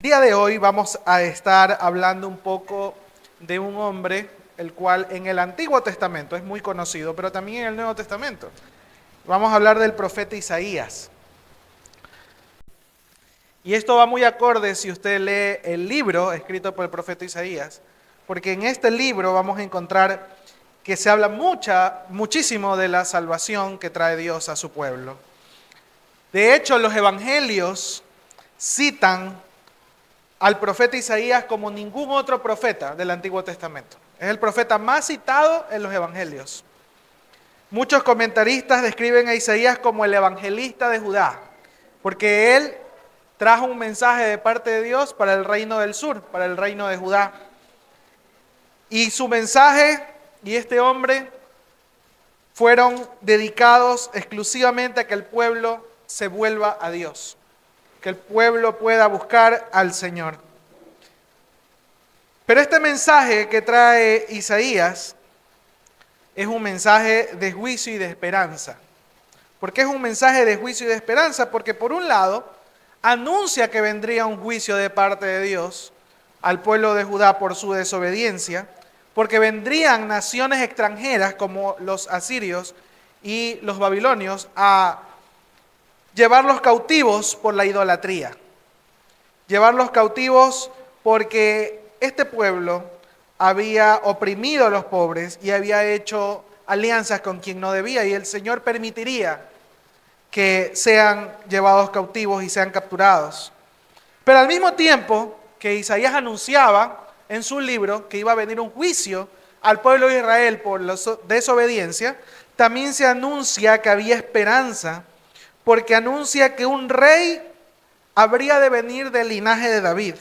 El día de hoy vamos a estar hablando un poco de un hombre, el cual en el Antiguo Testamento es muy conocido, pero también en el Nuevo Testamento. Vamos a hablar del profeta Isaías. Y esto va muy acorde si usted lee el libro escrito por el profeta Isaías, porque en este libro vamos a encontrar que se habla muchísimo de la salvación que trae Dios a su pueblo. De hecho, los evangelios citan al profeta Isaías como ningún otro profeta del Antiguo Testamento. Es el profeta más citado en los evangelios. Muchos comentaristas describen a Isaías como el evangelista de Judá, porque él trajo un mensaje de parte de Dios para el reino del sur, para el reino de Judá. Y su mensaje y este hombre fueron dedicados exclusivamente a que el pueblo se vuelva a Dios, que el pueblo pueda buscar al Señor. Pero este mensaje que trae Isaías es un mensaje de juicio y de esperanza. ¿Por qué es un mensaje de juicio y de esperanza? Porque por un lado anuncia que vendría un juicio de parte de Dios al pueblo de Judá por su desobediencia, porque vendrían naciones extranjeras como los asirios y los babilonios a llevarlos cautivos por la idolatría, llevarlos cautivos porque este pueblo había oprimido a los pobres y había hecho alianzas con quien no debía, y el Señor permitiría que sean llevados cautivos y sean capturados. Pero al mismo tiempo que Isaías anunciaba en su libro que iba a venir un juicio al pueblo de Israel por la desobediencia, también se anuncia que había esperanza, porque anuncia que un rey habría de venir del linaje de David,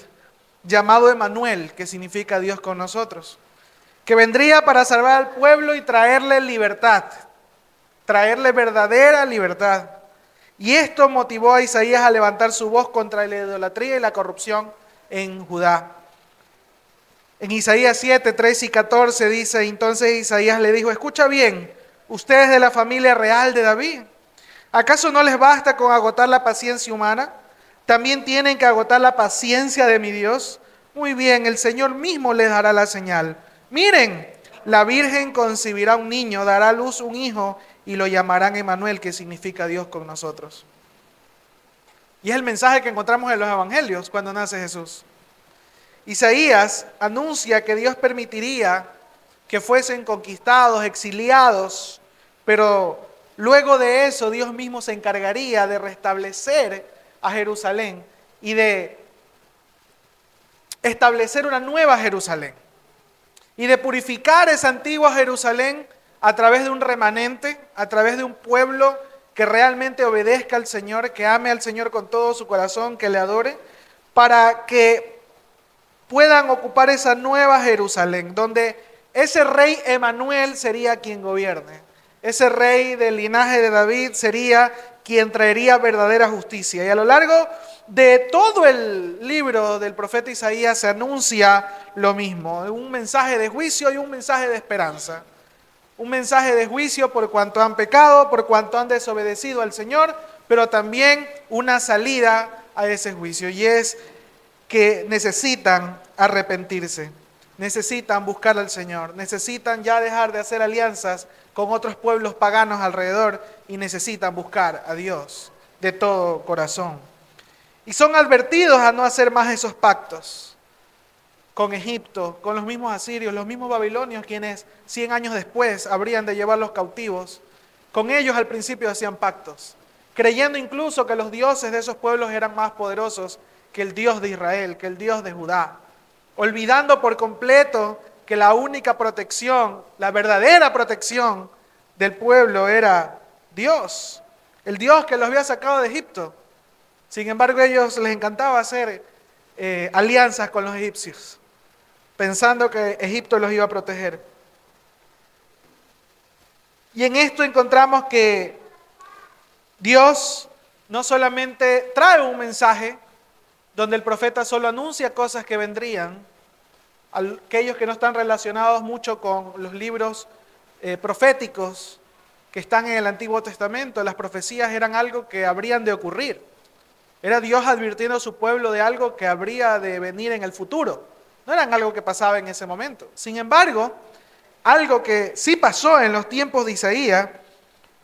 llamado Emanuel, que significa Dios con nosotros, que vendría para salvar al pueblo y traerle libertad, traerle verdadera libertad. Y esto motivó a Isaías a levantar su voz contra la idolatría y la corrupción en Judá. En Isaías 7, 13 y 14 dice, entonces Isaías le dijo, escucha bien, ustedes de la familia real de David, ¿acaso no les basta con agotar la paciencia humana? ¿También tienen que agotar la paciencia de mi Dios? Muy bien, el Señor mismo les dará la señal. Miren, la Virgen concebirá un niño, dará a luz un hijo y lo llamarán Emanuel, que significa Dios con nosotros. Y es el mensaje que encontramos en los evangelios cuando nace Jesús. Isaías anuncia que Dios permitiría que fuesen conquistados, exiliados, pero luego de eso Dios mismo se encargaría de restablecer a Jerusalén y de establecer una nueva Jerusalén y de purificar esa antigua Jerusalén a través de un remanente, a través de un pueblo que realmente obedezca al Señor, que ame al Señor con todo su corazón, que le adore, para que puedan ocupar esa nueva Jerusalén, donde ese rey Emanuel sería quien gobierne. Ese rey del linaje de David sería quien traería verdadera justicia. Y a lo largo de todo el libro del profeta Isaías se anuncia lo mismo, un mensaje de juicio y un mensaje de esperanza. Un mensaje de juicio por cuanto han pecado, por cuanto han desobedecido al Señor, pero también una salida a ese juicio, y es que necesitan arrepentirse, necesitan buscar al Señor, necesitan ya dejar de hacer alianzas con otros pueblos paganos alrededor y necesitan buscar a Dios de todo corazón. Y son advertidos a no hacer más esos pactos con Egipto, con los mismos asirios, los mismos babilonios, quienes 100 años después habrían de llevarlos cautivos. Con ellos al principio hacían pactos, creyendo incluso que los dioses de esos pueblos eran más poderosos que el Dios de Israel, que el Dios de Judá, olvidando por completo que la única protección, la verdadera protección del pueblo era Dios, el Dios que los había sacado de Egipto. Sin embargo, a ellos les encantaba hacer alianzas con los egipcios, pensando que Egipto los iba a proteger. Y en esto encontramos que Dios no solamente trae un mensaje donde el profeta solo anuncia cosas que vendrían, aquellos que no están relacionados mucho con los libros proféticos que están en el Antiguo Testamento, las profecías eran algo que habrían de ocurrir. Era Dios advirtiendo a su pueblo de algo que habría de venir en el futuro. No era algo que pasaba en ese momento. Sin embargo, algo que sí pasó en los tiempos de Isaías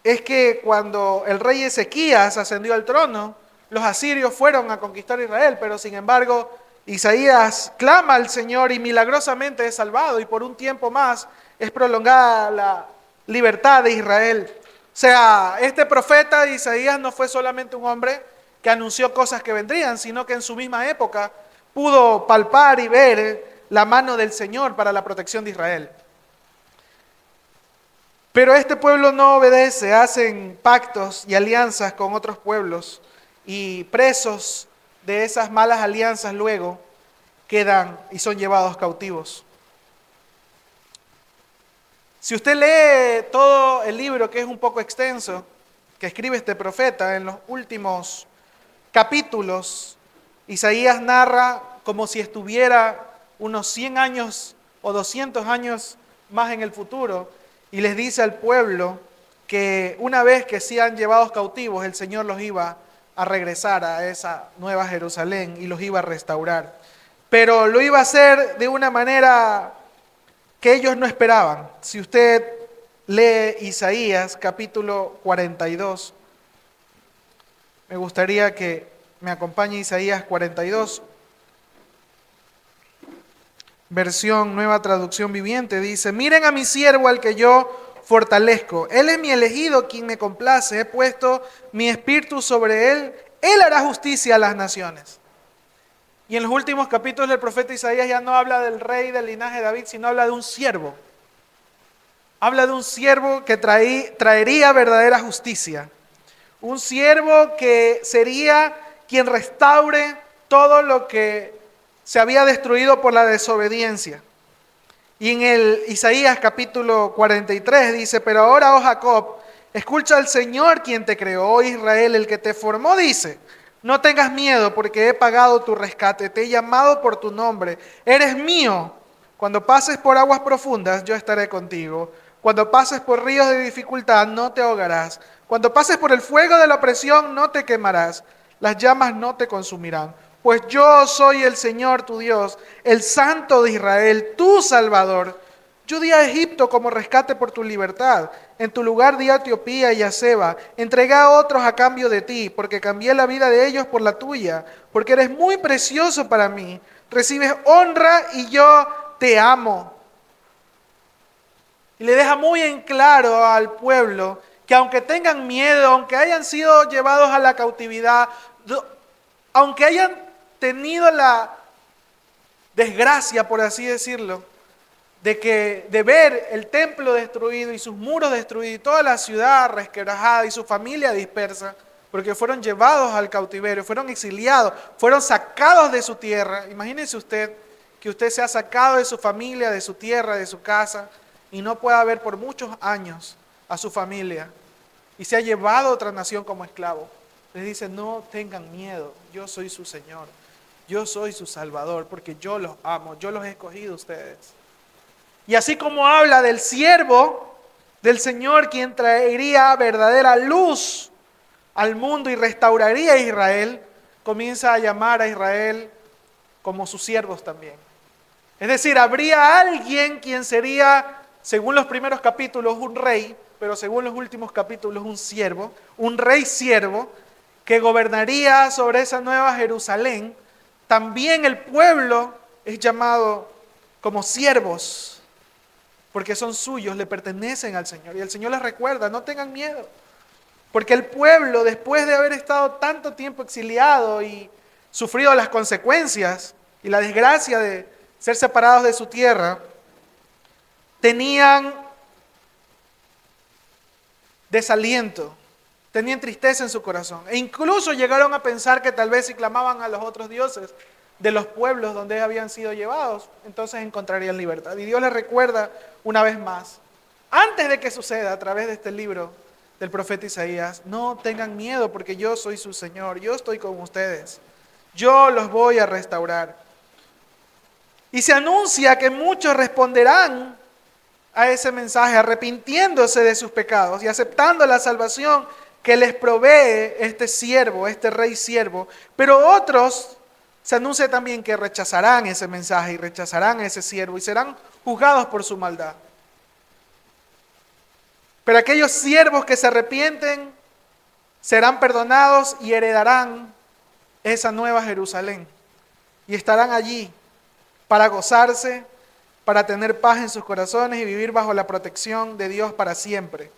es que cuando el rey Ezequías ascendió al trono, los asirios fueron a conquistar Israel, pero sin embargo Isaías clama al Señor y milagrosamente es salvado y por un tiempo más es prolongada la libertad de Israel. O sea, este profeta Isaías no fue solamente un hombre que anunció cosas que vendrían, sino que en su misma época pudo palpar y ver la mano del Señor para la protección de Israel. Pero este pueblo no obedece, hacen pactos y alianzas con otros pueblos y presos de esas malas alianzas luego quedan y son llevados cautivos. Si usted lee todo el libro, que es un poco extenso, que escribe este profeta, en los últimos capítulos, Isaías narra como si estuviera unos 100 años o 200 años más en el futuro y les dice al pueblo que una vez que sean llevados cautivos, el Señor los iba a regresar a esa nueva Jerusalén y los iba a restaurar. Pero lo iba a hacer de una manera que ellos no esperaban. Si usted lee Isaías capítulo 42, me gustaría que me acompañe Isaías 42, versión Nueva Traducción Viviente, dice: miren a mi siervo al que yo fortalezco. Él es mi elegido, quien me complace. He puesto mi espíritu sobre él. Él hará justicia a las naciones. Y en los últimos capítulos del profeta Isaías ya no habla del rey del linaje de David, sino habla de un siervo. Habla de un siervo que traería verdadera justicia. Un siervo que sería quien restaure todo lo que se había destruido por la desobediencia. Y en el Isaías capítulo 43 dice: pero ahora, oh Jacob, escucha al Señor quien te creó, oh Israel, el que te formó, dice: no tengas miedo, porque he pagado tu rescate, te he llamado por tu nombre, eres mío. Cuando pases por aguas profundas, yo estaré contigo. Cuando pases por ríos de dificultad, no te ahogarás. Cuando pases por el fuego de la opresión, no te quemarás. Las llamas no te consumirán. Pues yo soy el Señor tu Dios, el Santo de Israel, tu Salvador. Yo di a Egipto como rescate por tu libertad. En tu lugar di a Etiopía y a Seba. Entregué a otros a cambio de ti, porque cambié la vida de ellos por la tuya, porque eres muy precioso para mí. Recibes honra y yo te amo. Y le deja muy en claro al pueblo que aunque tengan miedo, aunque hayan sido llevados a la cautividad, aunque hayan tenido la desgracia, por así decirlo, de ver el templo destruido y sus muros destruidos y toda la ciudad resquebrajada y su familia dispersa, porque fueron llevados al cautiverio, fueron exiliados, fueron sacados de su tierra. Imagínese usted que usted sea sacado de su familia, de su tierra, de su casa, y no pueda ver por muchos años a su familia, y se ha llevado a otra nación como esclavo. Les dice: no tengan miedo, yo soy su Señor, yo soy su Salvador, porque yo los amo, yo los he escogido a ustedes. Y así como habla del siervo del Señor, quien traería verdadera luz al mundo y restauraría a Israel, comienza a llamar a Israel como sus siervos también. Es decir, habría alguien quien sería, según los primeros capítulos, un rey, pero según los últimos capítulos, un siervo, un rey siervo, que gobernaría sobre esa nueva Jerusalén. También el pueblo es llamado como siervos, porque son suyos, le pertenecen al Señor. Y el Señor les recuerda: no tengan miedo, porque el pueblo, después de haber estado tanto tiempo exiliado y sufrido las consecuencias y la desgracia de ser separados de su tierra, tenían desaliento, tenían tristeza en su corazón, e incluso llegaron a pensar que tal vez si clamaban a los otros dioses de los pueblos donde habían sido llevados, entonces encontrarían libertad. Y Dios les recuerda una vez más, antes de que suceda, a través de este libro del profeta Isaías: no tengan miedo, porque yo soy su Señor, yo estoy con ustedes, yo los voy a restaurar. Y se anuncia que muchos responderán a ese mensaje, arrepintiéndose de sus pecados y aceptando la salvación que les provee este siervo, este rey siervo, pero otros se anuncia también que rechazarán ese mensaje y rechazarán a ese siervo y serán juzgados por su maldad. Pero aquellos siervos que se arrepienten serán perdonados y heredarán esa nueva Jerusalén. Y estarán allí para gozarse, para tener paz en sus corazones y vivir bajo la protección de Dios para siempre.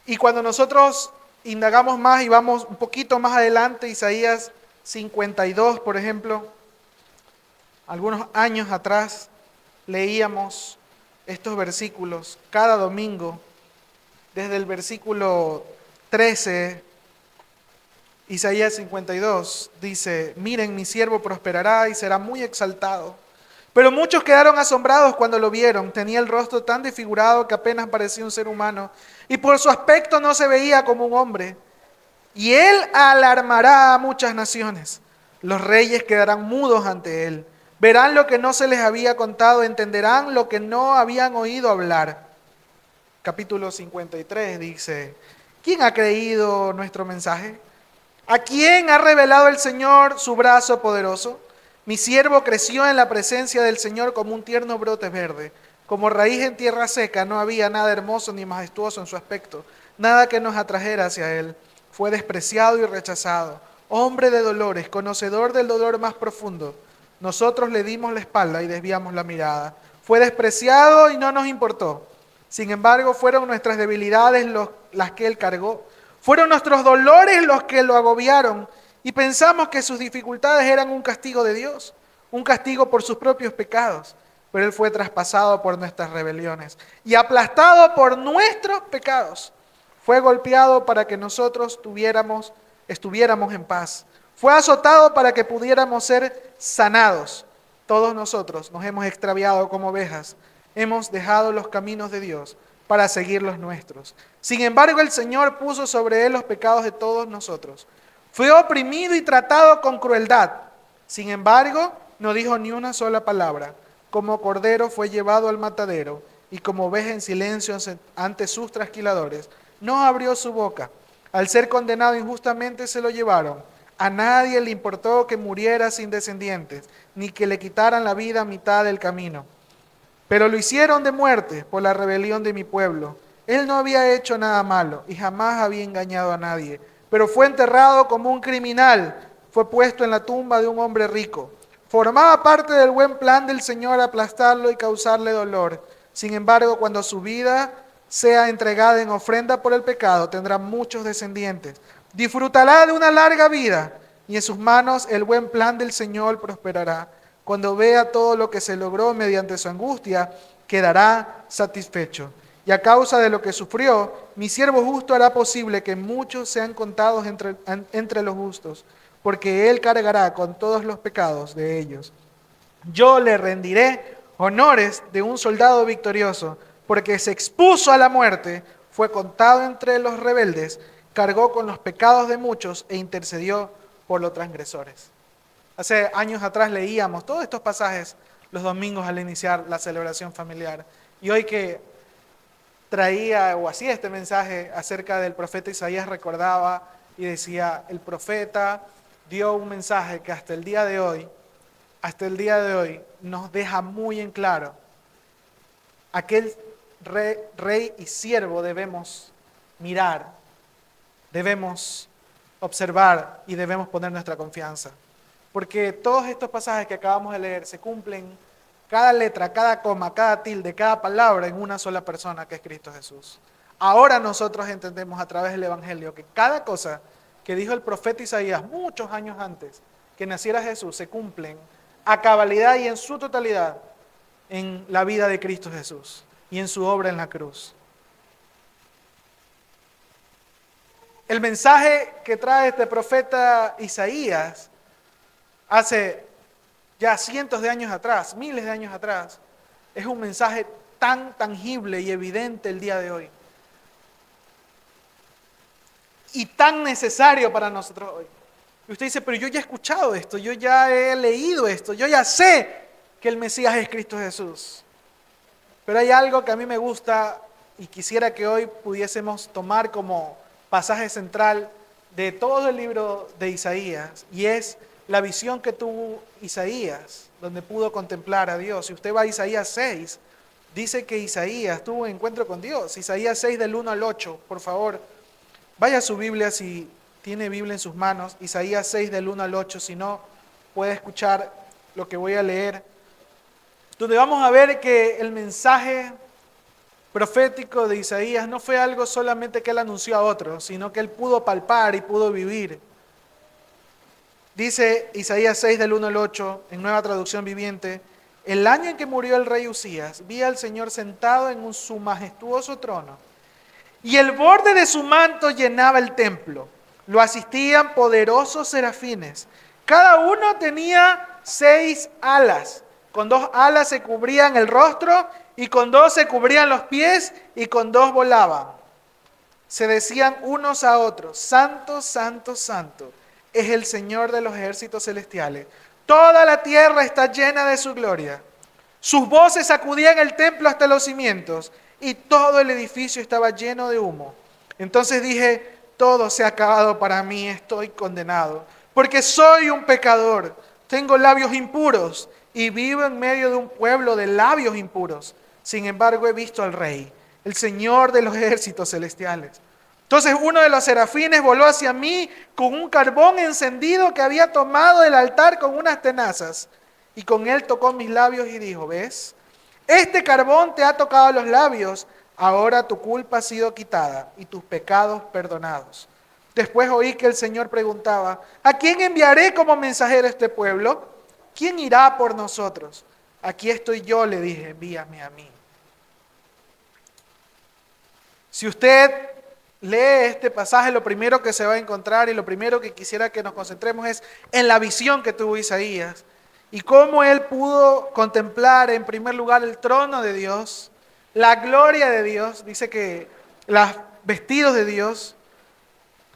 Y cuando nosotros indagamos más y vamos un poquito más adelante, Isaías 52, por ejemplo, algunos años atrás leíamos estos versículos cada domingo, desde el versículo 13, Isaías 52 dice: miren, mi siervo prosperará y será muy exaltado. Pero muchos quedaron asombrados cuando lo vieron. Tenía el rostro tan desfigurado que apenas parecía un ser humano, y por su aspecto no se veía como un hombre. Y él alarmará a muchas naciones. Los reyes quedarán mudos ante él. Verán lo que no se les había contado, entenderán lo que no habían oído hablar. Capítulo 53 dice: ¿quién ha creído nuestro mensaje? ¿A quién ha revelado el Señor su brazo poderoso? Mi siervo creció en la presencia del Señor como un tierno brote verde. Como raíz en tierra seca, no había nada hermoso ni majestuoso en su aspecto, nada que nos atrajera hacia él. Fue despreciado y rechazado, hombre de dolores, conocedor del dolor más profundo. Nosotros le dimos la espalda y desviamos la mirada. Fue despreciado y no nos importó. Sin embargo, fueron nuestras debilidades las que él cargó. Fueron nuestros dolores los que lo agobiaron, y pensamos que sus dificultades eran un castigo de Dios, un castigo por sus propios pecados. Pero él fue traspasado por nuestras rebeliones y aplastado por nuestros pecados. Fue golpeado para que nosotros estuviéramos en paz. Fue azotado para que pudiéramos ser sanados. Todos nosotros nos hemos extraviado como ovejas. Hemos dejado los caminos de Dios para seguir los nuestros. Sin embargo, el Señor puso sobre él los pecados de todos nosotros. Fue oprimido y tratado con crueldad. Sin embargo, no dijo ni una sola palabra. Como cordero fue llevado al matadero, y como oveja en silencio ante sus trasquiladores, no abrió su boca. Al ser condenado injustamente se lo llevaron. A nadie le importó que muriera sin descendientes, ni que le quitaran la vida a mitad del camino. Pero lo hicieron de muerte por la rebelión de mi pueblo. Él no había hecho nada malo y jamás había engañado a nadie, pero fue enterrado como un criminal, fue puesto en la tumba de un hombre rico. Formaba parte del buen plan del Señor aplastarlo y causarle dolor. Sin embargo, cuando su vida sea entregada en ofrenda por el pecado, tendrá muchos descendientes. Disfrutará de una larga vida y en sus manos el buen plan del Señor prosperará. Cuando vea todo lo que se logró mediante su angustia, quedará satisfecho. Y a causa de lo que sufrió, mi siervo justo hará posible que muchos sean contados entre los justos, porque él cargará con todos los pecados de ellos. Yo le rendiré honores de un soldado victorioso, porque se expuso a la muerte, fue contado entre los rebeldes, cargó con los pecados de muchos e intercedió por los transgresores. Hace años atrás leíamos todos estos pasajes los domingos al iniciar la celebración familiar. Y hoy que traía o hacía este mensaje acerca del profeta Isaías, recordaba y decía: el profeta dio un mensaje que hasta el día de hoy nos deja muy en claro aquel rey y siervo debemos mirar, debemos observar y debemos poner nuestra confianza. Porque todos estos pasajes que acabamos de leer se cumplen, cada letra, cada coma, cada tilde, cada palabra en una sola persona, que es Cristo Jesús. Ahora nosotros entendemos a través del Evangelio que cada cosa que dijo el profeta Isaías muchos años antes que naciera Jesús se cumplen a cabalidad y en su totalidad en la vida de Cristo Jesús y en su obra en la cruz. El mensaje que trae este profeta Isaías hace ya cientos de años atrás, miles de años atrás, es un mensaje tan tangible y evidente el día de hoy. Y tan necesario para nosotros hoy. Y usted dice: pero yo ya he escuchado esto, yo ya he leído esto, yo ya sé que el Mesías es Cristo Jesús. Pero hay algo que a mí me gusta y quisiera que hoy pudiésemos tomar como pasaje central de todo el libro de Isaías, y es la visión que tuvo Isaías, donde pudo contemplar a Dios. Si usted va a Isaías 6, dice que Isaías tuvo un encuentro con Dios. Isaías 6 del 1 al 8, por favor, vaya a su Biblia si tiene Biblia en sus manos. Isaías 6 del 1 al 8, si no, puede escuchar lo que voy a leer, donde vamos a ver que el mensaje profético de Isaías no fue algo solamente que él anunció a otros, sino que él pudo palpar y pudo vivir. Dice Isaías 6 del 1 al 8, en Nueva Traducción Viviente: el año en que murió el rey Usías, vi al Señor sentado en su majestuoso trono, y el borde de su manto llenaba el templo. Lo asistían poderosos serafines. Cada uno tenía 6 alas. Con 2 alas se cubrían el rostro, y con 2 se cubrían los pies, y con 2 volaban. Se decían unos a otros: Santo, Santo, Santo es el Señor de los ejércitos celestiales. Toda la tierra está llena de su gloria. Sus voces sacudían el templo hasta los cimientos, y todo el edificio estaba lleno de humo. Entonces dije: todo se ha acabado para mí, estoy condenado, porque soy un pecador, tengo labios impuros, y vivo en medio de un pueblo de labios impuros. Sin embargo, he visto al Rey, el Señor de los ejércitos celestiales. Entonces uno de los serafines voló hacia mí con un carbón encendido que había tomado del altar con unas tenazas, y con él tocó mis labios y dijo: ¿ves? Este carbón te ha tocado los labios, ahora tu culpa ha sido quitada y tus pecados perdonados. Después oí que el Señor preguntaba: ¿a quién enviaré como mensajero a este pueblo? ¿Quién irá por nosotros? Aquí estoy yo, le dije, envíame a mí. Si usted lee este pasaje, lo primero que se va a encontrar y lo primero que quisiera que nos concentremos es en la visión que tuvo Isaías y cómo él pudo contemplar en primer lugar el trono de Dios, la gloria de Dios. Dice que los vestidos de Dios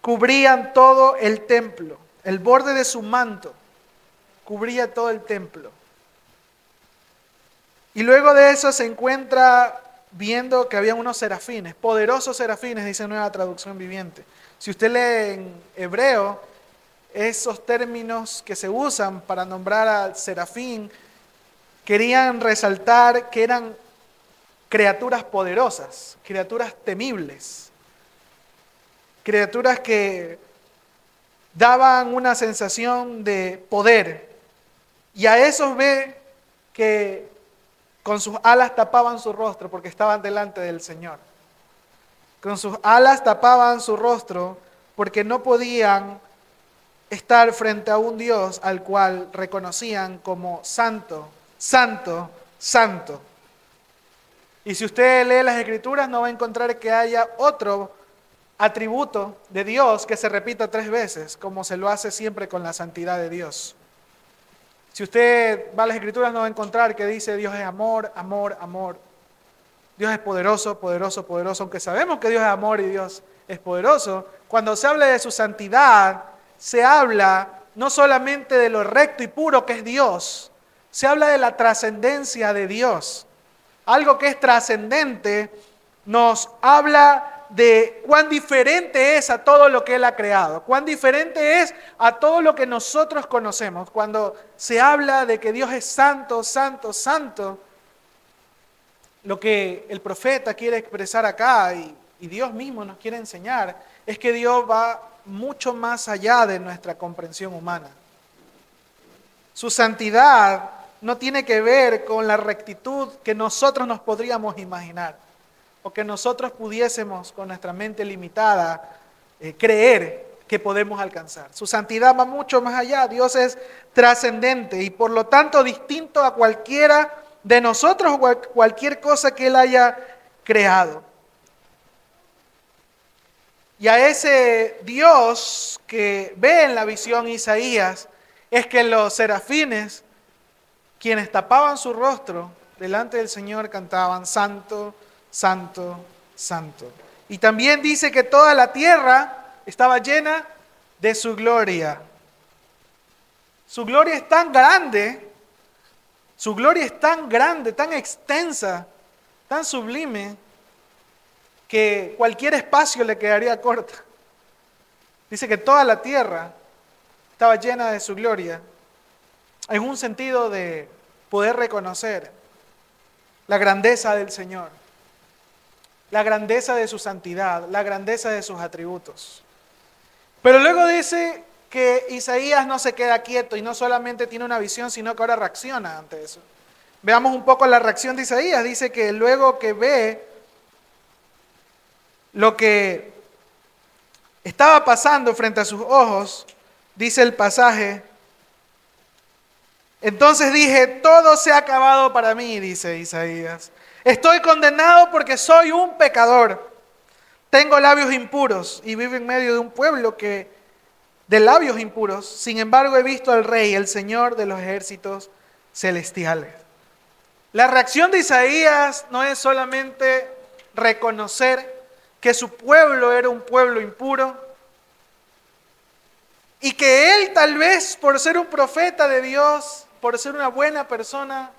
cubrían todo el templo, el borde de su manto cubría todo el templo. Y luego de eso se encuentra viendo que había unos serafines, poderosos serafines, dice Nueva Traducción Viviente. Si usted lee en hebreo, esos términos que se usan para nombrar al serafín querían resaltar que eran criaturas poderosas, criaturas temibles, criaturas que daban una sensación de poder. Y a esos ve que con sus alas tapaban su rostro porque estaban delante del Señor. Con sus alas tapaban su rostro porque no podían estar frente a un Dios al cual reconocían como santo, santo, santo. Y si usted lee las Escrituras no va a encontrar que haya otro atributo de Dios que se repita 3 veces, como se lo hace siempre con la santidad de Dios. Si usted va a las Escrituras no va a encontrar que dice Dios es amor, amor, amor. Dios es poderoso, poderoso, poderoso. Aunque sabemos que Dios es amor y Dios es poderoso, cuando se habla de su santidad, se habla no solamente de lo recto y puro que es Dios, se habla de la trascendencia de Dios. Algo que es trascendente nos habla de cuán diferente es a todo lo que Él ha creado, cuán diferente es a todo lo que nosotros conocemos. Cuando se habla de que Dios es santo, santo, santo, lo que el profeta quiere expresar acá y Dios mismo nos quiere enseñar es que Dios va mucho más allá de nuestra comprensión humana. Su santidad no tiene que ver con la rectitud que nosotros nos podríamos imaginar o que nosotros pudiésemos con nuestra mente limitada creer que podemos alcanzar. Su santidad va mucho más allá. Dios es trascendente y por lo tanto distinto a cualquiera de nosotros o cualquier cosa que Él haya creado. Y a ese Dios que ve en la visión Isaías es que los serafines, quienes tapaban su rostro delante del Señor, cantaban santo, santo, santo. Y también dice que toda la tierra estaba llena de su gloria. Su gloria es tan grande, su gloria es tan grande, tan extensa, tan sublime, que cualquier espacio le quedaría corto. Dice que toda la tierra estaba llena de su gloria, en un sentido de poder reconocer la grandeza del Señor, la grandeza de su santidad, la grandeza de sus atributos. Pero luego dice que Isaías no se queda quieto y no solamente tiene una visión, sino que ahora reacciona ante eso. Veamos un poco la reacción de Isaías. Dice que luego que ve lo que estaba pasando frente a sus ojos, dice el pasaje, entonces dije, todo se ha acabado para mí, dice Isaías. Estoy condenado porque soy un pecador. Tengo labios impuros y vivo en medio de un pueblo que de labios impuros. Sin embargo, he visto al Rey, el Señor de los ejércitos celestiales. La reacción de Isaías no es solamente reconocer que su pueblo era un pueblo impuro y que él tal vez por ser un profeta de Dios, por ser una buena persona,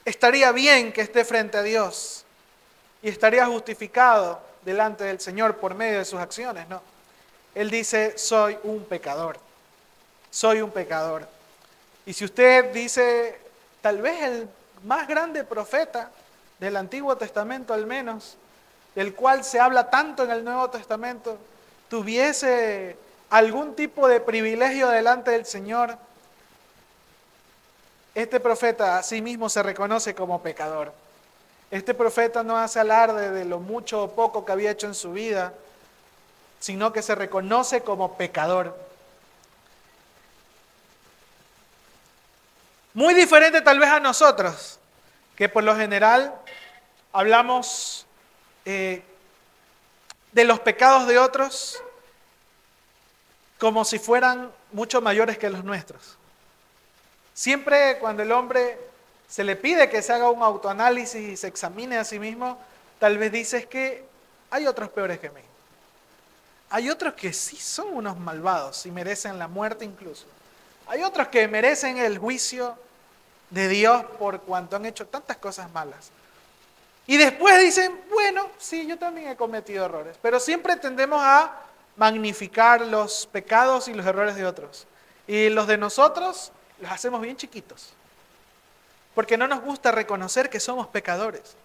estaría bien que esté frente a Dios y estaría justificado delante del Señor por medio de sus acciones, no. Él dice, soy un pecador, soy un pecador. Y si usted dice, tal vez el más grande profeta del Antiguo Testamento al menos, del cual se habla tanto en el Nuevo Testamento, tuviese algún tipo de privilegio delante del Señor, este profeta a sí mismo se reconoce como pecador. Este profeta no hace alarde de lo mucho o poco que había hecho en su vida, sino que se reconoce como pecador. Muy diferente tal vez a nosotros, que por lo general hablamos de los pecados de otros como si fueran mucho mayores que los nuestros. Siempre cuando el hombre se le pide que se haga un autoanálisis y se examine a sí mismo, tal vez dice es que hay otros peores que mí. Hay otros que sí son unos malvados y merecen la muerte incluso. Hay otros que merecen el juicio de Dios por cuanto han hecho tantas cosas malas. Y después dicen, bueno, sí, yo también he cometido errores. Pero siempre tendemos a magnificar los pecados y los errores de otros. Y los de nosotros los hacemos bien chiquitos. Porque no nos gusta reconocer que somos pecadores.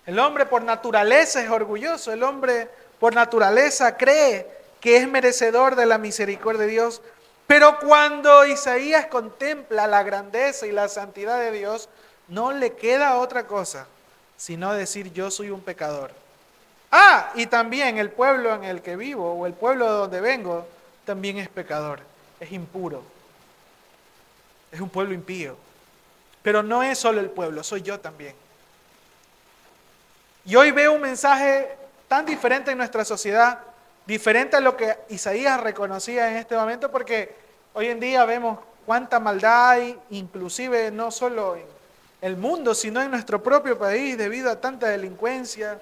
El hombre por naturaleza es orgulloso. El hombre por naturaleza cree que es merecedor de la misericordia de Dios. Pero cuando Isaías contempla la grandeza y la santidad de Dios, no le queda otra cosa sino decir yo soy un pecador. Ah, y también el pueblo en el que vivo o el pueblo de donde vengo también es pecador, es impuro, es un pueblo impío. Pero no es solo el pueblo, soy yo también. Y hoy veo un mensaje tan diferente en nuestra sociedad, diferente a lo que Isaías reconocía en este momento, porque hoy en día vemos cuánta maldad hay, inclusive no solo en el mundo, sino en nuestro propio país, debido a tanta delincuencia,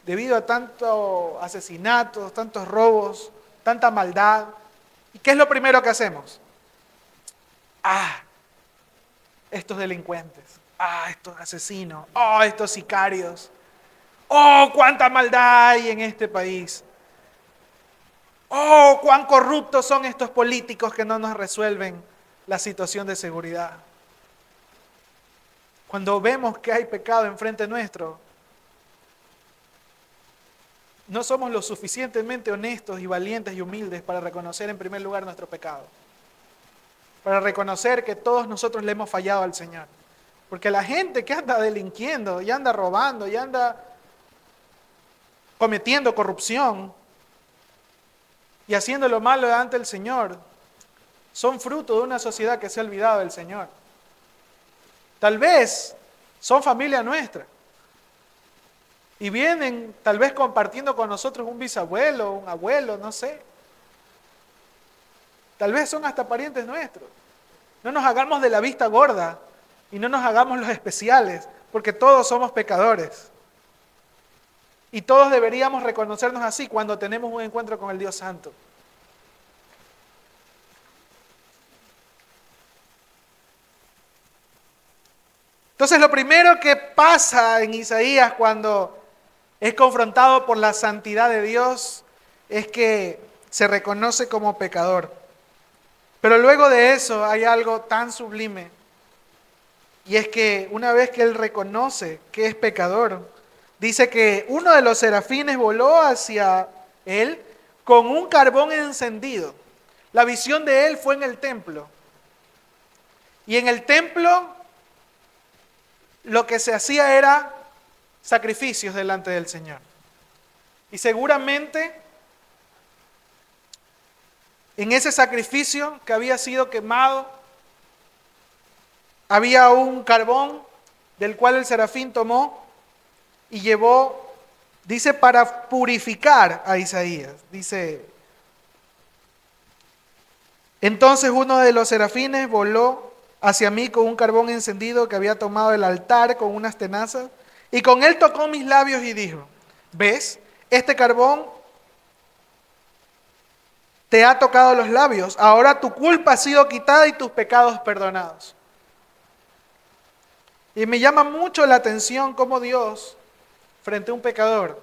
debido a tantos asesinatos, tantos robos, tanta maldad. ¿Y qué es lo primero que hacemos? Ah, estos delincuentes, ah, estos asesinos, oh, estos sicarios, oh, cuánta maldad hay en este país. Oh, cuán corruptos son estos políticos que no nos resuelven la situación de seguridad. Cuando vemos que hay pecado enfrente nuestro, no somos lo suficientemente honestos y valientes y humildes para reconocer en primer lugar nuestro pecado. Para reconocer que todos nosotros le hemos fallado al Señor. Porque la gente que anda delinquiendo y anda robando y anda cometiendo corrupción y haciendo lo malo delante del Señor, son fruto de una sociedad que se ha olvidado del Señor. Tal vez son familia nuestra. Y vienen tal vez compartiendo con nosotros un bisabuelo, un abuelo, no sé. Tal vez son hasta parientes nuestros. No nos hagamos de la vista gorda y no nos hagamos los especiales, porque todos somos pecadores. Y todos deberíamos reconocernos así cuando tenemos un encuentro con el Dios Santo. Entonces lo primero que pasa en Isaías cuando es confrontado por la santidad de Dios, es que se reconoce como pecador. Pero luego de eso hay algo tan sublime, y es que una vez que él reconoce que es pecador, dice que uno de los serafines voló hacia él con un carbón encendido. La visión de él fue en el templo. Y en el templo lo que se hacía era sacrificios delante del Señor. Y seguramente en ese sacrificio que había sido quemado, había un carbón del cual el serafín tomó y llevó, dice, para purificar a Isaías. Dice, entonces uno de los serafines voló hacia mí con un carbón encendido que había tomado del altar con unas tenazas, y con él tocó mis labios y dijo, ¿ves? Este carbón te ha tocado los labios, ahora tu culpa ha sido quitada y tus pecados perdonados. Y me llama mucho la atención cómo Dios, frente a un pecador,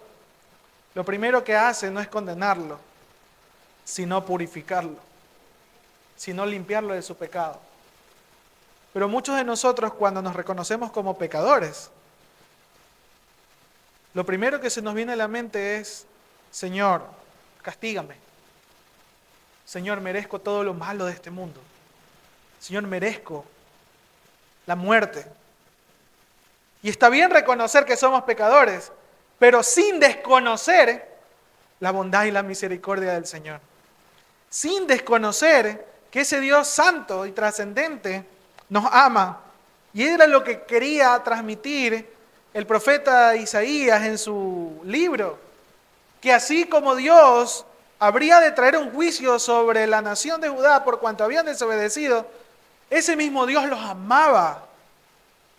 lo primero que hace no es condenarlo, sino purificarlo, sino limpiarlo de su pecado. Pero muchos de nosotros, cuando nos reconocemos como pecadores, lo primero que se nos viene a la mente es, Señor, castígame. Señor, merezco todo lo malo de este mundo. Señor, merezco la muerte. Y está bien reconocer que somos pecadores, pero sin desconocer la bondad y la misericordia del Señor. Sin desconocer que ese Dios santo y trascendente nos ama. Y era lo que quería transmitir el profeta Isaías en su libro. Que así como Dios habría de traer un juicio sobre la nación de Judá por cuanto habían desobedecido, ese mismo Dios los amaba.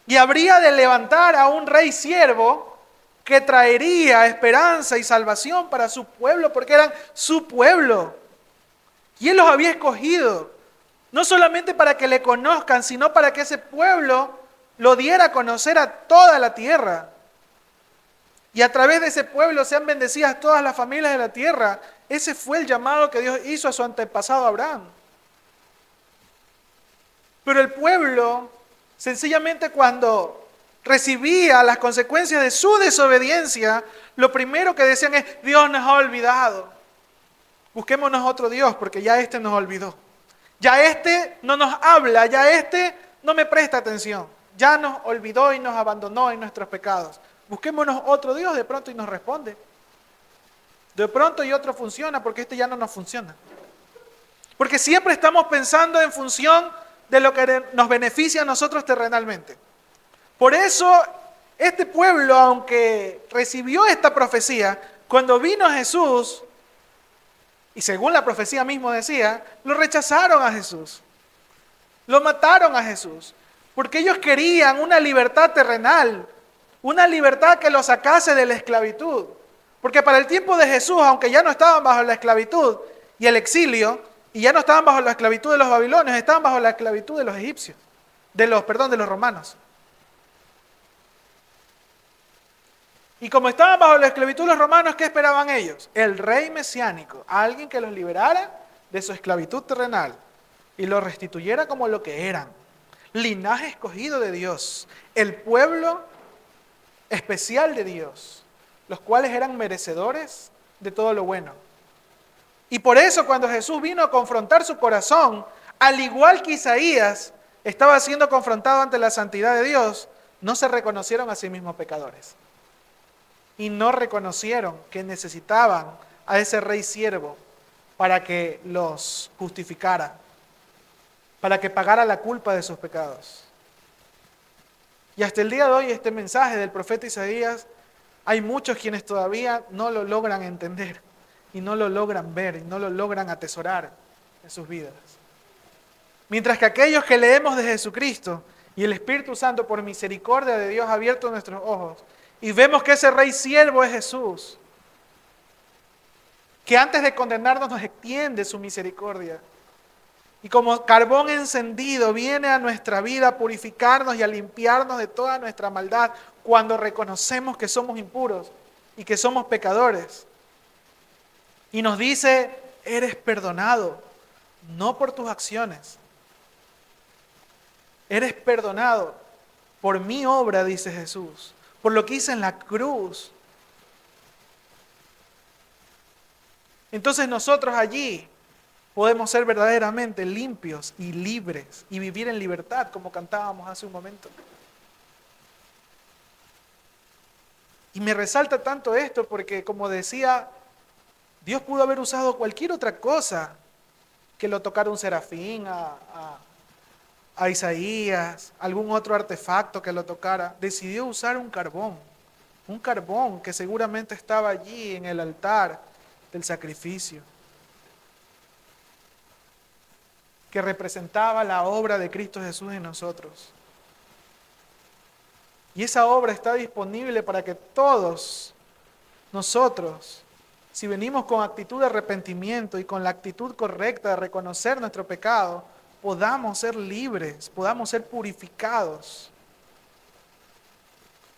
Y habría de levantar a un rey siervo que traería esperanza y salvación para su pueblo, porque eran su pueblo. Y Él los había escogido, no solamente para que le conozcan, sino para que ese pueblo lo diera a conocer a toda la tierra. Y a través de ese pueblo sean bendecidas todas las familias de la tierra. Ese fue el llamado que Dios hizo a su antepasado Abraham. Pero el pueblo, sencillamente cuando recibía las consecuencias de su desobediencia, lo primero que decían es, Dios nos ha olvidado. Busquémonos otro Dios porque ya este nos olvidó. Ya este no nos habla, ya este no me presta atención. Ya nos olvidó y nos abandonó en nuestros pecados. Busquémonos otro Dios de pronto y nos responde. De pronto y otro funciona porque este ya no nos funciona. Porque siempre estamos pensando en función de lo que nos beneficia a nosotros terrenalmente. Por eso este pueblo, aunque recibió esta profecía, cuando vino Jesús, y según la profecía mismo decía, lo rechazaron a Jesús. Lo mataron a Jesús. Porque ellos querían una libertad terrenal, una libertad que los sacase de la esclavitud. Porque para el tiempo de Jesús, aunque ya no estaban bajo la esclavitud y el exilio, y ya no estaban bajo la esclavitud de los babilonios, estaban bajo la esclavitud de los egipcios, de los romanos. Y como estaban bajo la esclavitud de los romanos, ¿qué esperaban ellos? El rey mesiánico, alguien que los liberara de su esclavitud terrenal y los restituyera como lo que eran. Linaje escogido de Dios, el pueblo especial de Dios, los cuales eran merecedores de todo lo bueno. Y por eso cuando Jesús vino a confrontar su corazón, al igual que Isaías estaba siendo confrontado ante la santidad de Dios, no se reconocieron a sí mismos pecadores. Y no reconocieron que necesitaban a ese rey siervo para que los justificara, para que pagara la culpa de sus pecados. Y hasta el día de hoy este mensaje del profeta Isaías, hay muchos quienes todavía no lo logran entender y no lo logran ver y no lo logran atesorar en sus vidas. Mientras que aquellos que leemos de Jesucristo y el Espíritu Santo por misericordia de Dios ha abierto nuestros ojos y vemos que ese rey siervo es Jesús, que antes de condenarnos nos extiende su misericordia y como carbón encendido viene a nuestra vida a purificarnos y a limpiarnos de toda nuestra maldad cuando reconocemos que somos impuros. y que somos pecadores. Y nos dice, eres perdonado, no por tus acciones. Eres perdonado por mi obra, dice Jesús, por lo que hice en la cruz. Entonces nosotros allí podemos ser verdaderamente limpios y libres y vivir en libertad, como cantábamos hace un momento. Y me resalta tanto esto porque, como decía, Dios pudo haber usado cualquier otra cosa que lo tocara un serafín, a Isaías, algún otro artefacto que lo tocara. Decidió usar un carbón que seguramente estaba allí en el altar del sacrificio, que representaba la obra de Cristo Jesús en nosotros. Y esa obra está disponible para que todos nosotros, si venimos con actitud de arrepentimiento y con la actitud correcta de reconocer nuestro pecado, podamos ser libres, podamos ser purificados,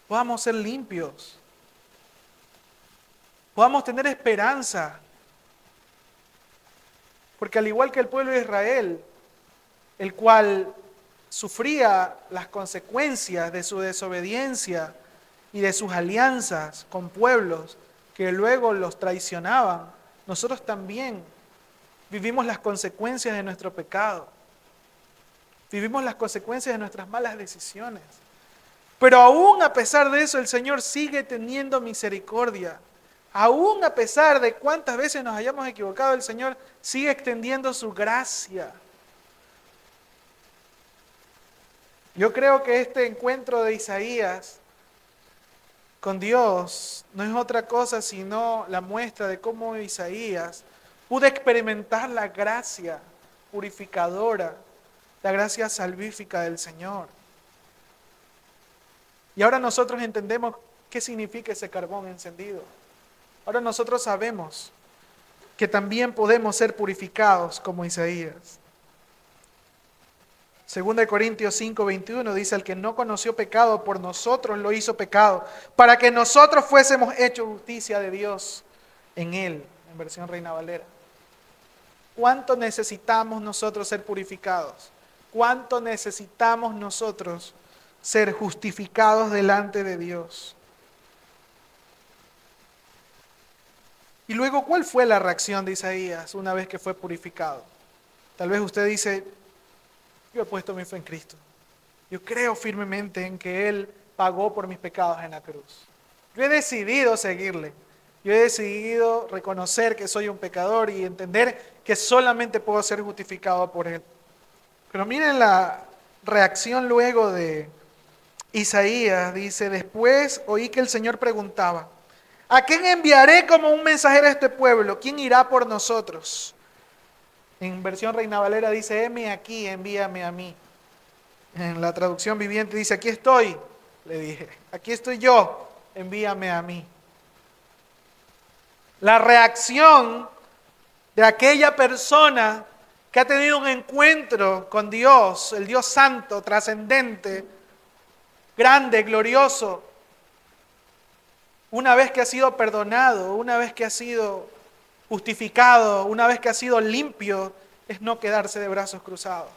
podamos ser limpios, podamos tener esperanza. Porque al igual que el pueblo de Israel, el cual sufría las consecuencias de su desobediencia y de sus alianzas con pueblos que luego los traicionaban, nosotros también vivimos las consecuencias de nuestro pecado. Vivimos las consecuencias de nuestras malas decisiones. Pero aún a pesar de eso, el Señor sigue teniendo misericordia. Aún a pesar de cuántas veces nos hayamos equivocado, el Señor sigue extendiendo su gracia. Yo creo que este encuentro de Isaías con Dios no es otra cosa sino la muestra de cómo Isaías pudo experimentar la gracia purificadora, la gracia salvífica del Señor. Y ahora nosotros entendemos qué significa ese carbón encendido. Ahora nosotros sabemos que también podemos ser purificados como Isaías. 2 Corintios 5:21 dice, el que no conoció pecado, por nosotros lo hizo pecado, para que nosotros fuésemos hechos justicia de Dios en él, en versión Reina Valera. ¿Cuánto necesitamos nosotros ser purificados? ¿Cuánto necesitamos nosotros ser justificados delante de Dios? Y luego, ¿cuál fue la reacción de Isaías una vez que fue purificado? Tal vez usted dice, yo he puesto mi fe en Cristo. Yo creo firmemente en que Él pagó por mis pecados en la cruz. Yo he decidido seguirle. Yo he decidido reconocer que soy un pecador y entender que solamente puedo ser justificado por Él. Pero miren la reacción luego de Isaías. Dice, después oí que el Señor preguntaba, ¿a quién enviaré como un mensajero a este pueblo? ¿Quién irá por nosotros? En versión Reina Valera dice, heme aquí, envíame a mí. En la traducción viviente dice, aquí estoy, le dije, aquí estoy yo, envíame a mí. La reacción de aquella persona que ha tenido un encuentro con Dios, el Dios santo, trascendente, grande, glorioso, una vez que ha sido perdonado, una vez que ha sido justificado, una vez que ha sido limpio, es no quedarse de brazos cruzados.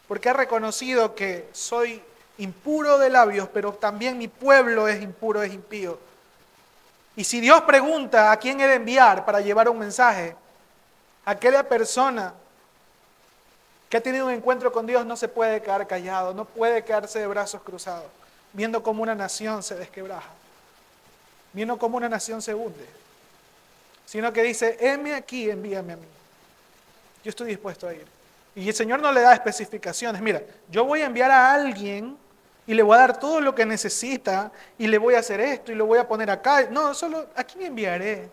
Porque ha reconocido que soy impuro de labios, pero también mi pueblo es impuro, es impío. Y si Dios pregunta a quién he de enviar para llevar un mensaje, aquella persona que ha tenido un encuentro con Dios no se puede quedar callado, no puede quedarse de brazos cruzados, viendo cómo una nación se desquebraja, viendo cómo una nación se hunde, sino que dice, heme aquí, envíame a mí. Yo estoy dispuesto a ir. Y el Señor no le da especificaciones. Mira, yo voy a enviar a alguien y le voy a dar todo lo que necesita y le voy a hacer esto y lo voy a poner acá. No, solo, ¿a quién enviaré?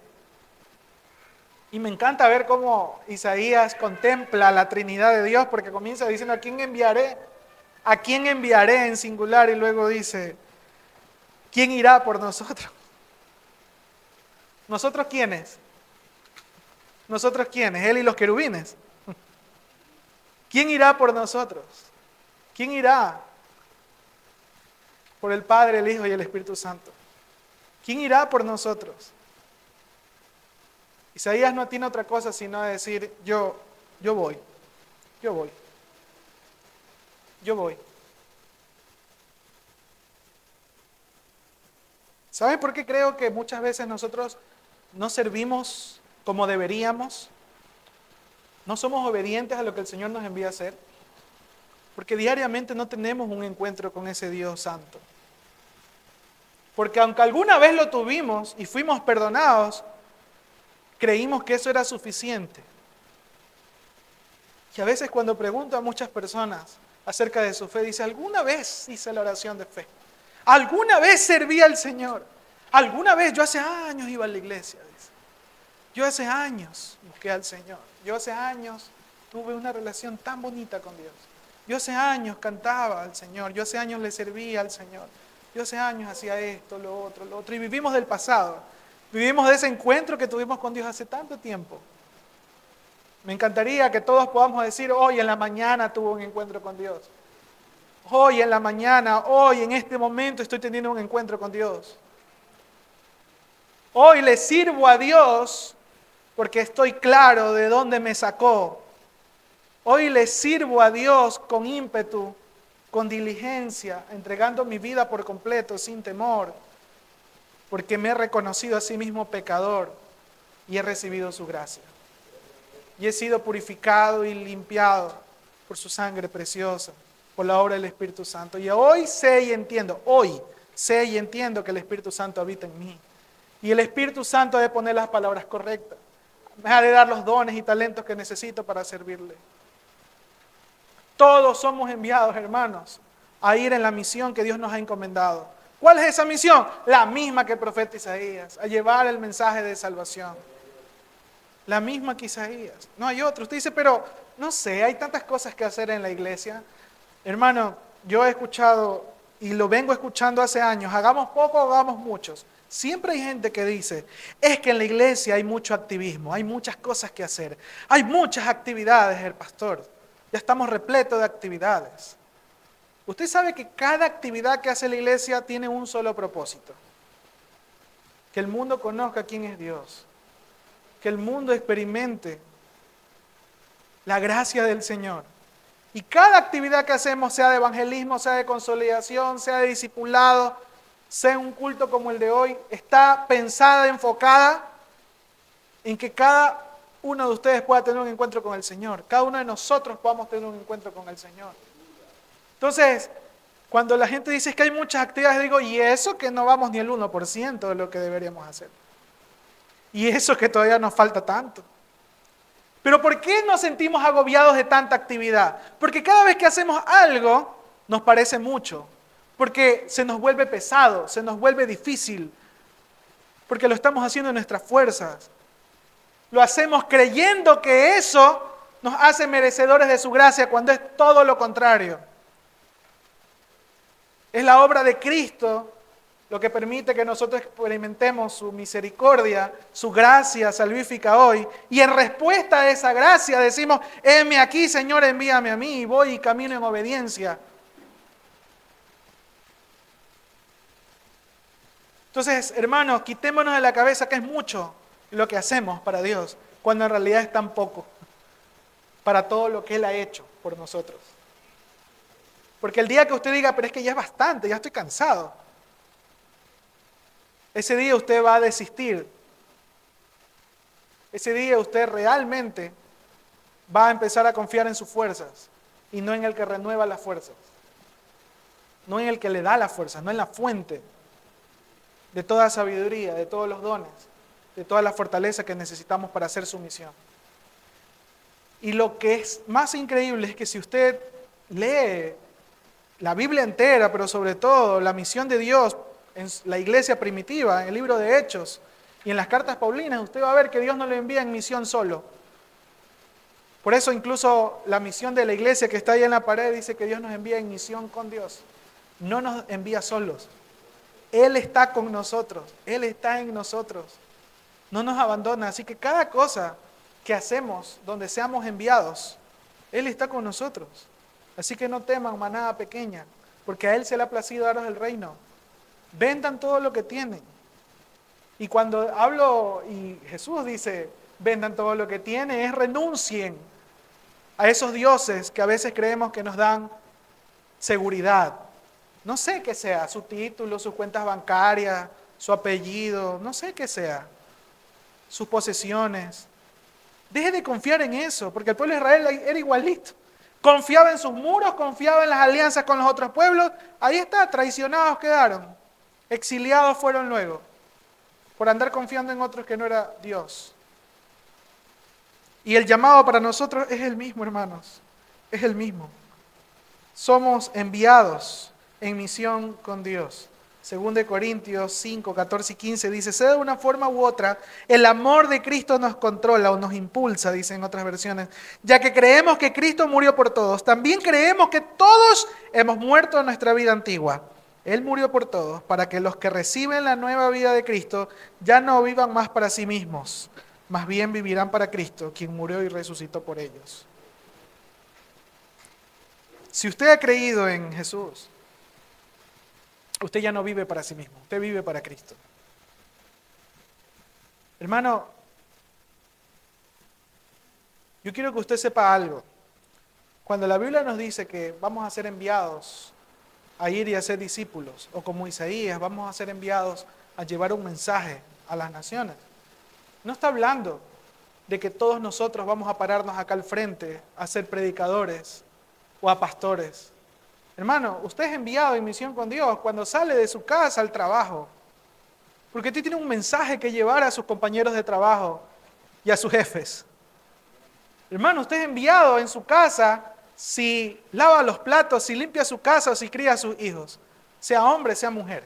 Y me encanta ver cómo Isaías contempla la Trinidad de Dios, porque comienza diciendo, ¿a quién enviaré? ¿A quién enviaré en singular? Y luego dice, ¿quién irá por nosotros? ¿Nosotros quiénes? ¿Nosotros quiénes? Él y los querubines. ¿Quién irá por nosotros? ¿Quién irá? Por el Padre, el Hijo y el Espíritu Santo. ¿Quién irá por nosotros? Isaías no tiene otra cosa sino decir, yo voy, yo voy, yo voy. ¿Saben por qué creo que muchas veces nosotros no servimos como deberíamos? No somos obedientes a lo que el Señor nos envía a hacer. Porque diariamente no tenemos un encuentro con ese Dios santo. Porque aunque alguna vez lo tuvimos y fuimos perdonados, creímos que eso era suficiente. Y a veces cuando pregunto a muchas personas acerca de su fe, dice, ¿alguna vez hice la oración de fe? ¿Alguna vez serví al Señor? ¿Alguna vez? Yo hace años iba a la iglesia, dice. Yo hace años busqué al Señor. Yo hace años tuve una relación tan bonita con Dios. Yo hace años cantaba al Señor. Yo hace años le servía al Señor. Yo hace años hacía esto, lo otro, lo otro. Y vivimos del pasado. Vivimos de ese encuentro que tuvimos con Dios hace tanto tiempo. Me encantaría que todos podamos decir, hoy en la mañana tuve un encuentro con Dios. Hoy en la mañana, hoy en este momento estoy teniendo un encuentro con Dios. Hoy le sirvo a Dios porque estoy claro de dónde me sacó. Hoy le sirvo a Dios con ímpetu, con diligencia, entregando mi vida por completo, sin temor, porque me he reconocido a sí mismo pecador y he recibido su gracia. Y he sido purificado y limpiado por su sangre preciosa, por la obra del Espíritu Santo. Y hoy sé y entiendo que el Espíritu Santo habita en mí. Y el Espíritu Santo ha de poner las palabras correctas. Me ha de dar los dones y talentos que necesito para servirle. Todos somos enviados, hermanos, a ir en la misión que Dios nos ha encomendado. ¿Cuál es esa misión? La misma que el profeta Isaías, a llevar el mensaje de salvación. La misma que Isaías. No hay otro. Usted dice, pero no sé, hay tantas cosas que hacer en la iglesia. Hermano, yo he escuchado y lo vengo escuchando hace años, hagamos poco, hagamos muchos. Siempre hay gente que dice, es que en la iglesia hay mucho activismo, hay muchas cosas que hacer, hay muchas actividades, el pastor. Ya estamos repletos de actividades. Usted sabe que cada actividad que hace la iglesia tiene un solo propósito. Que el mundo conozca quién es Dios. Que el mundo experimente la gracia del Señor. Y cada actividad que hacemos, sea de evangelismo, sea de consolidación, sea de discipulado, sea un culto como el de hoy, está pensada, enfocada en que cada uno de ustedes pueda tener un encuentro con el Señor. Cada uno de nosotros podamos tener un encuentro con el Señor. Entonces, cuando la gente dice que hay muchas actividades, digo, y eso que no vamos ni el 1% de lo que deberíamos hacer. Y eso que todavía nos falta tanto. Pero ¿por qué nos sentimos agobiados de tanta actividad? Porque cada vez que hacemos algo, nos parece mucho. Porque se nos vuelve pesado, se nos vuelve difícil. Porque lo estamos haciendo en nuestras fuerzas. Lo hacemos creyendo que eso nos hace merecedores de su gracia, cuando es todo lo contrario. Es la obra de Cristo lo que permite que nosotros experimentemos su misericordia, su gracia salvífica hoy. Y en respuesta a esa gracia decimos, heme aquí, Señor, envíame a mí, y voy y camino en obediencia. Entonces, hermanos, quitémonos de la cabeza que es mucho lo que hacemos para Dios, cuando en realidad es tan poco para todo lo que Él ha hecho por nosotros. Porque el día que usted diga, pero es que ya es bastante, ya estoy cansado, ese día usted va a desistir. Ese día usted realmente va a empezar a confiar en sus fuerzas y no en el que renueva las fuerzas. No en el que le da las fuerzas, no en la fuente de toda sabiduría, de todos los dones, de toda la fortaleza que necesitamos para hacer su misión. Y lo que es más increíble es que si usted lee la Biblia entera, pero sobre todo la misión de Dios en la iglesia primitiva, en el libro de Hechos y en las cartas paulinas, usted va a ver que Dios no le envía en misión solo. Por eso incluso la misión de la iglesia que está ahí en la pared dice que Dios nos envía en misión con Dios. No nos envía solos. Él está con nosotros, Él está en nosotros. No nos abandona, así que cada cosa que hacemos donde seamos enviados, Él está con nosotros. Así que no teman, manada pequeña, porque a Él se le ha placido daros el reino. Vendan todo lo que tienen. Y cuando hablo, y Jesús dice, vendan todo lo que tienen, es renuncien a esos dioses que a veces creemos que nos dan seguridad. No sé qué sea, su título, sus cuentas bancarias, su apellido, no sé qué sea, sus posesiones. Deje de confiar en eso, porque el pueblo de Israel era igualito. Confiaba en sus muros, confiaba en las alianzas con los otros pueblos. Ahí está, traicionados quedaron. Exiliados fueron luego, por andar confiando en otros que no era Dios. Y el llamado para nosotros es el mismo, hermanos. Es el mismo. Somos enviados en misión con Dios. Según de Corintios 5, 14 y 15 dice, sea de una forma u otra, el amor de Cristo nos controla o nos impulsa, dicen otras versiones, ya que creemos que Cristo murió por todos. También creemos que todos hemos muerto en nuestra vida antigua. Él murió por todos, para que los que reciben la nueva vida de Cristo ya no vivan más para sí mismos, más bien vivirán para Cristo, quien murió y resucitó por ellos. Si usted ha creído en Jesús, usted ya no vive para sí mismo, usted vive para Cristo. Hermano, yo quiero que usted sepa algo. Cuando la Biblia nos dice que vamos a ser enviados a ir y a ser discípulos, o como Isaías, vamos a ser enviados a llevar un mensaje a las naciones, no está hablando de que todos nosotros vamos a pararnos acá al frente a ser predicadores o a pastores. Hermano, usted es enviado en misión con Dios cuando sale de su casa al trabajo, porque usted tiene un mensaje que llevar a sus compañeros de trabajo y a sus jefes. Hermano, usted es enviado en su casa si lava los platos, si limpia su casa o si cría a sus hijos, sea hombre, sea mujer.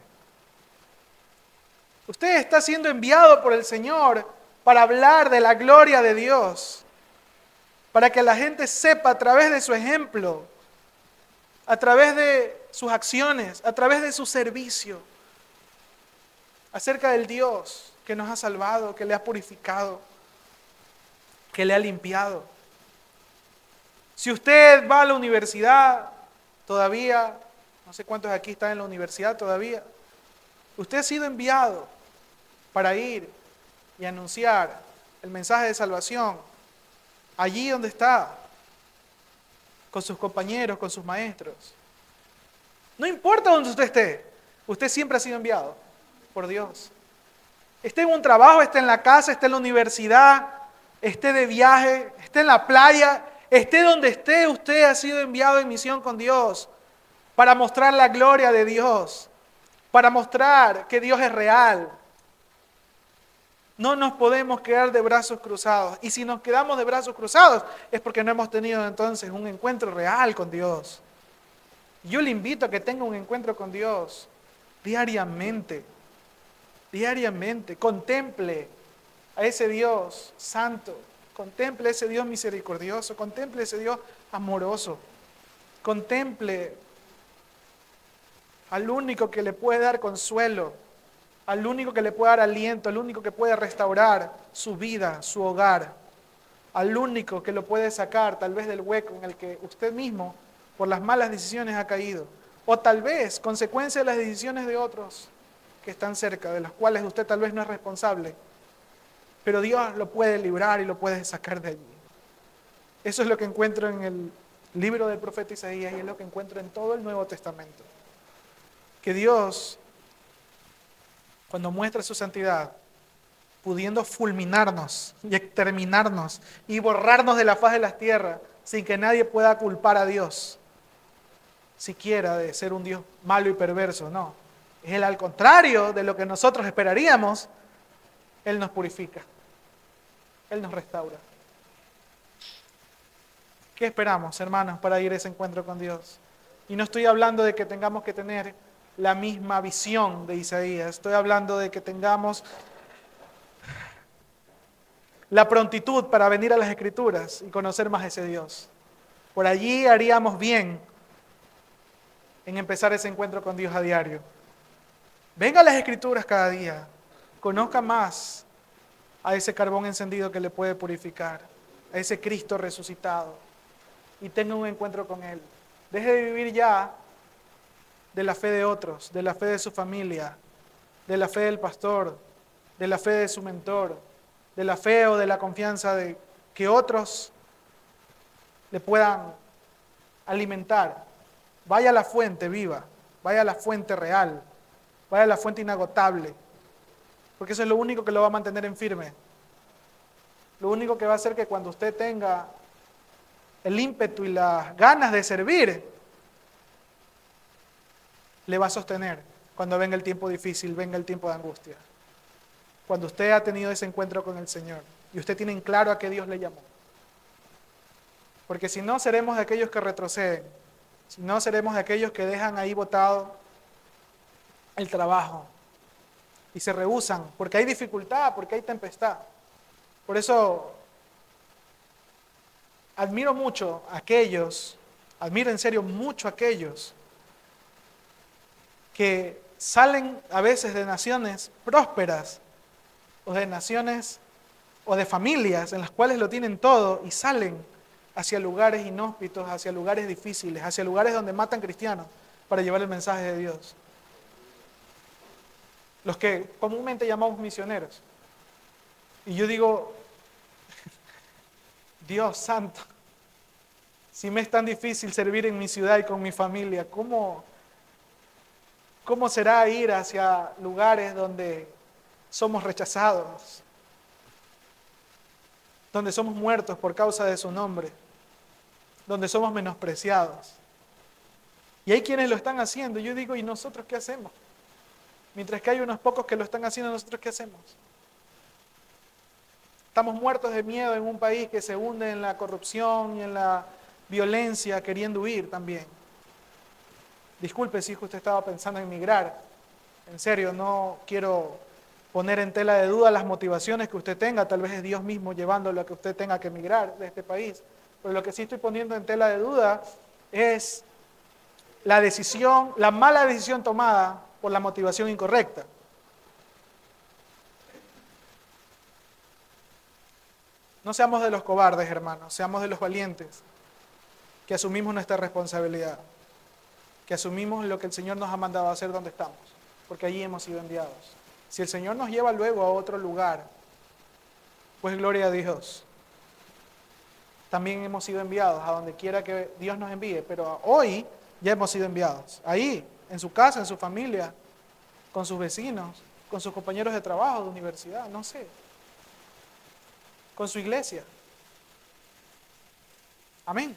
Usted está siendo enviado por el Señor para hablar de la gloria de Dios, para que la gente sepa a través de su ejemplo, a través de sus acciones, a través de su servicio, acerca del Dios que nos ha salvado, que le ha purificado, que le ha limpiado. Si usted va a la universidad todavía, no sé cuántos aquí están en la universidad todavía, usted ha sido enviado para ir y anunciar el mensaje de salvación allí donde está, con sus compañeros, con sus maestros. No importa donde usted siempre ha sido enviado por Dios. Esté en un trabajo, esté en la casa, esté en la universidad, esté de viaje, esté en la playa, esté donde esté, usted ha sido enviado en misión con Dios para mostrar la gloria de Dios, para mostrar que Dios es real. No nos podemos quedar de brazos cruzados. Y si nos quedamos de brazos cruzados es porque no hemos tenido entonces un encuentro real con Dios. Yo le invito a que tenga un encuentro con Dios diariamente. Diariamente. Contemple a ese Dios santo. Contemple a ese Dios misericordioso. Contemple a ese Dios amoroso. Contemple al único que le puede dar consuelo, al único que le puede dar aliento, al único que puede restaurar su vida, su hogar, al único que lo puede sacar tal vez del hueco en el que usted mismo por las malas decisiones ha caído, o tal vez consecuencia de las decisiones de otros que están cerca, de las cuales usted tal vez no es responsable, pero Dios lo puede librar y lo puede sacar de allí. Eso es lo que encuentro en el libro del profeta Isaías y es lo que encuentro en todo el Nuevo Testamento. Que Dios, cuando muestra su santidad, pudiendo fulminarnos y exterminarnos y borrarnos de la faz de las tierras sin que nadie pueda culpar a Dios, siquiera de ser un Dios malo y perverso, no. Es Él al contrario de lo que nosotros esperaríamos, Él nos purifica, Él nos restaura. ¿Qué esperamos, hermanos, para ir a ese encuentro con Dios? Y no estoy hablando de que tengamos que tener la misma visión de Isaías, estoy hablando de que tengamos la prontitud para venir a las Escrituras y conocer más a ese Dios. Por allí haríamos bien en empezar ese encuentro con Dios a diario. Venga a las Escrituras cada día, conozca más a ese carbón encendido que le puede purificar, a ese Cristo resucitado, y tenga un encuentro con Él. Deje de vivir ya de la fe de otros, de la fe de su familia, de la fe del pastor, de la fe de su mentor, de la fe o de la confianza de que otros le puedan alimentar. Vaya a la fuente viva, vaya a la fuente real, vaya a la fuente inagotable, porque eso es lo único que lo va a mantener en firme. Lo único que va a hacer que cuando usted tenga el ímpetu y las ganas de servir, le va a sostener cuando venga el tiempo difícil, venga el tiempo de angustia. Cuando usted ha tenido ese encuentro con el Señor y usted tiene en claro a qué Dios le llamó. Porque si no, seremos de aquellos que retroceden, si no, seremos de aquellos que dejan ahí botado el trabajo y se rehúsan, porque hay dificultad, porque hay tempestad. Por eso admiro mucho a aquellos, admiro en serio mucho a aquellos que salen a veces de naciones prósperas o de naciones o de familias en las cuales lo tienen todo y salen hacia lugares inhóspitos, hacia lugares difíciles, hacia lugares donde matan cristianos para llevar el mensaje de Dios. Los que comúnmente llamamos misioneros. Y yo digo, Dios santo, si me es tan difícil servir en mi ciudad y con mi familia, ¿cómo será ir hacia lugares donde somos rechazados, donde somos muertos por causa de su nombre, donde somos menospreciados? Y hay quienes lo están haciendo. Yo digo, ¿y nosotros qué hacemos? Mientras que hay unos pocos que lo están haciendo, ¿nosotros qué hacemos? Estamos muertos de miedo en un país que se hunde en la corrupción y en la violencia, queriendo huir también. Disculpe si usted estaba pensando en emigrar. En serio, no quiero poner en tela de duda las motivaciones que usted tenga. Tal vez es Dios mismo llevándolo a que usted tenga que emigrar de este país. Pero lo que sí estoy poniendo en tela de duda es la decisión, la mala decisión tomada por la motivación incorrecta. No seamos de los cobardes, hermanos, seamos de los valientes, que asumimos nuestra responsabilidad, que asumimos lo que el Señor nos ha mandado a hacer donde estamos, porque allí hemos sido enviados. Si el Señor nos lleva luego a otro lugar, pues gloria a Dios. También hemos sido enviados a donde quiera que Dios nos envíe, pero hoy ya hemos sido enviados. Ahí, en su casa, en su familia, con sus vecinos, con sus compañeros de trabajo, de universidad, no sé. Con su iglesia. Amén.